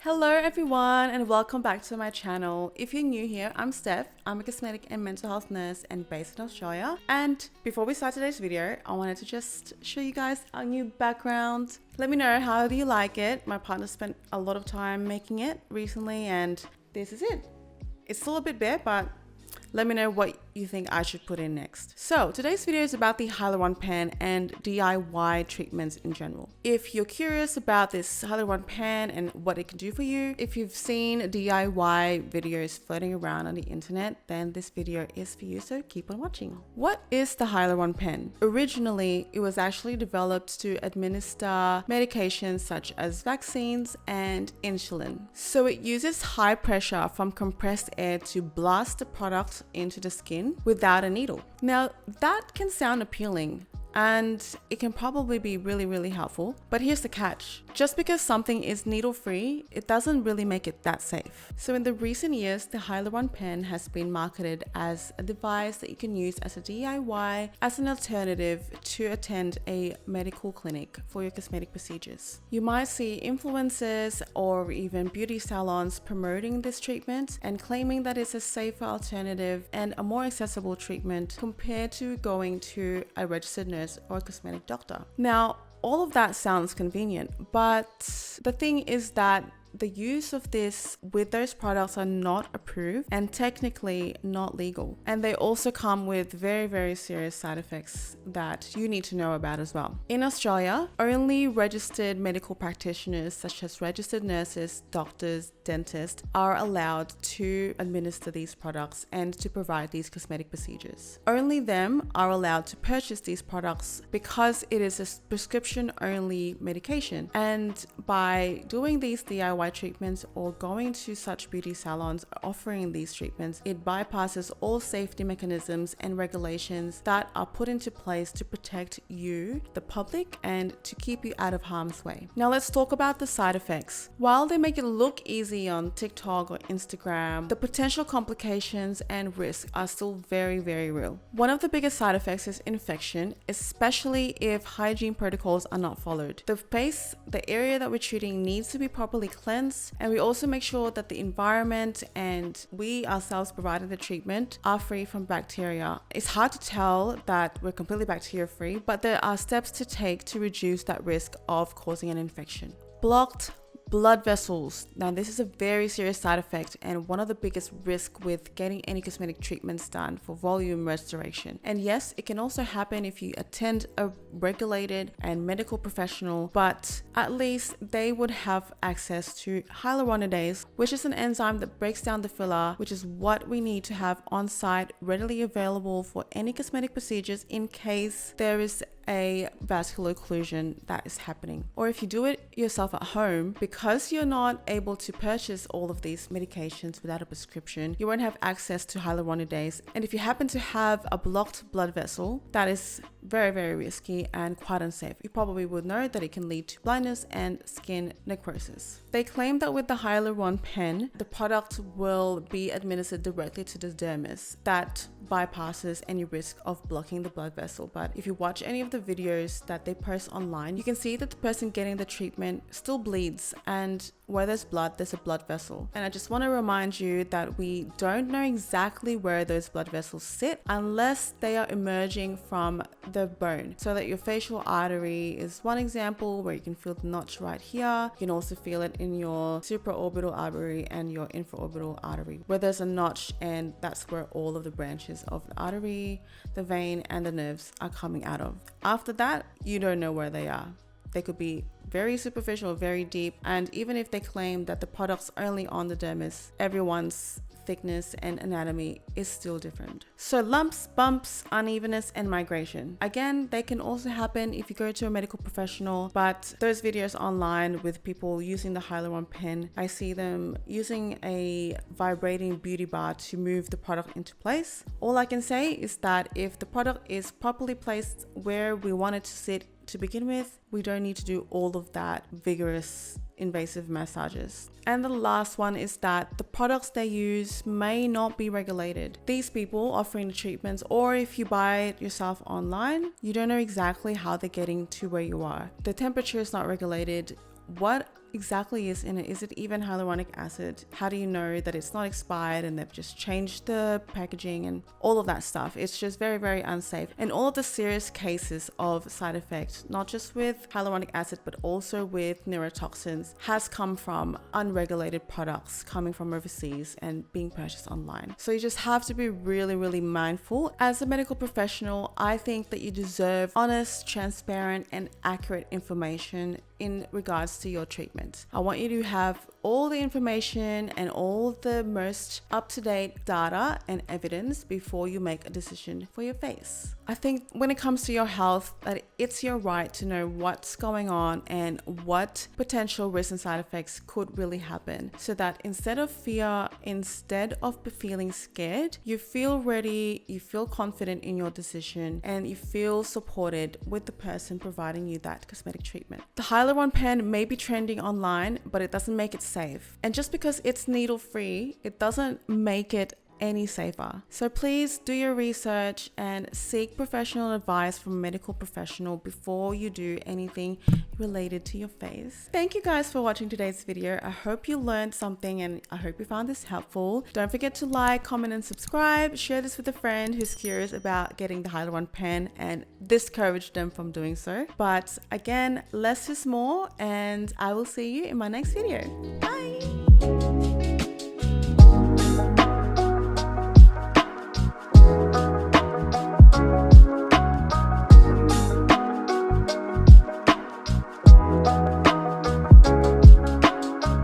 Hello everyone and welcome back to my channel. If you're new here, I'm Steph. I'm a cosmetic and mental health nurse and based in Australia. And before we start today's video, I wanted to just show you guys our new background. Let me know how do you like it. My partner spent a lot of time making it recently and this is it. It's still a bit bare, but let me know what you think I should put in next. So today's video is about the hyaluron pen and DIY treatments in general. If you're curious about this hyaluron pen and what it can do for you, if you've seen DIY videos floating around on the internet, then this video is for you, so keep on watching. What is the hyaluron pen? Originally, it was actually developed to administer medications such as vaccines and insulin. So it uses high pressure from compressed air to blast the product into the skin without a needle. Now that can sound appealing and it can probably be really helpful, but here's the catch. Just because something is needle-free, it doesn't really make it that safe. So in the recent years, the hyaluron pen has been marketed as a device that you can use as a DIY, as an alternative to attend a medical clinic for your cosmetic procedures. You might see influencers or even beauty salons promoting this treatment and claiming that it's a safer alternative and a more accessible treatment compared to going to a registered nurse or a cosmetic doctor. Now, all of that sounds convenient, but the thing is that the use of this with those products are not approved and technically not legal. And they also come with very serious side effects that you need to know about as well. In Australia, only registered medical practitioners such as registered nurses, doctors, dentists are allowed to administer these products and to provide these cosmetic procedures. Only them are allowed to purchase these products because it is a prescription only medication. And by doing these DIY treatments or going to such beauty salons offering these treatments, it bypasses all safety mechanisms and regulations that are put into place to protect you, the public, and to keep you out of harm's way. Now let's talk about the side effects. While they make it look easy on TikTok or Instagram, the potential complications and risks are still very real. One of the biggest side effects is infection, especially if hygiene protocols are not followed. The face, the area that we're treating, needs to be properly cleansed, and we also make sure that the environment and we ourselves providing the treatment are free from bacteria. It's hard to tell that we're completely bacteria free, but there are steps to take to reduce that risk of causing an infection. Blocked blood vessels. Now this is a very serious side effect and one of the biggest risks with getting any cosmetic treatments done for volume restoration. And yes, it can also happen if you attend a regulated and medical professional, but at least they would have access to hyaluronidase, which is an enzyme that breaks down the filler, which is what we need to have on site, readily available for any cosmetic procedures in case there is a vascular occlusion that is happening. Or if you do it yourself at home, because you're not able to purchase all of these medications without a prescription, you won't have access to hyaluronidase. And if you happen to have a blocked blood vessel, that is very risky and quite unsafe. You probably would know that it can lead to blindness and skin necrosis. They claim that with the hyaluron pen, the product will be administered directly to the dermis. That bypasses any risk of blocking the blood vessel. But if you watch any of the videos that they post online, you can see that the person getting the treatment still bleeds, and where there's blood, there's a blood vessel. And I just want to remind you that we don't know exactly where those blood vessels sit unless they are emerging from the bone. So that your facial artery is one example where you can feel the notch right here. You can also feel it in your supraorbital artery and your infraorbital artery, where there's a notch, and that's where all of the branches of the artery, the vein, and the nerves are coming out of. After that, you don't know where they are. They could be very superficial, very deep, and even if they claim that the product's only on the dermis, everyone's thickness and anatomy is still different. So lumps, bumps, unevenness, and migration. Again, they can also happen if you go to a medical professional, but those videos online with people using the hyaluron pen, I see them using a vibrating beauty bar to move the product into place. All I can say is that if the product is properly placed where we want it to sit to begin with, we don't need to do all of that vigorous invasive massages. And the last one is that the products they use may not be regulated. These people offering the treatments, or if you buy it yourself online, you don't know exactly how they're getting to where you are. The temperature is not regulated. What exactly is in it. Is it even hyaluronic acid? How do you know that it's not expired and they've just changed the packaging and all of that stuff? It's just very, very unsafe. And all of the serious cases of side effects, not just with hyaluronic acid, but also with neurotoxins, has come from unregulated products coming from overseas and being purchased online. So you just have to be really, really mindful. As a medical professional, I think that you deserve honest, transparent, and accurate information in regards to your treatment. I want you to have all the information and all the most up-to-date data and evidence before you make a decision for your face. I think when it comes to your health, that it's your right to know what's going on and what potential risks and side effects could really happen, so that instead of fear, instead of feeling scared, you feel ready, you feel confident in your decision, and you feel supported with the person providing you that cosmetic treatment. The hyaluron pen may be trending online, but it doesn't make it safe. And just because it's needle-free, it doesn't make it any safer. So please do your research and seek professional advice from a medical professional before you do anything related to your face. Thank you guys for watching today's video. I hope you learned something and I hope you found this helpful. Don't forget to like, comment, and subscribe. Share this with a friend who's curious about getting the hyaluron pen and discourage them from doing so. But again, less is more, and I will see you in my next video. Bye.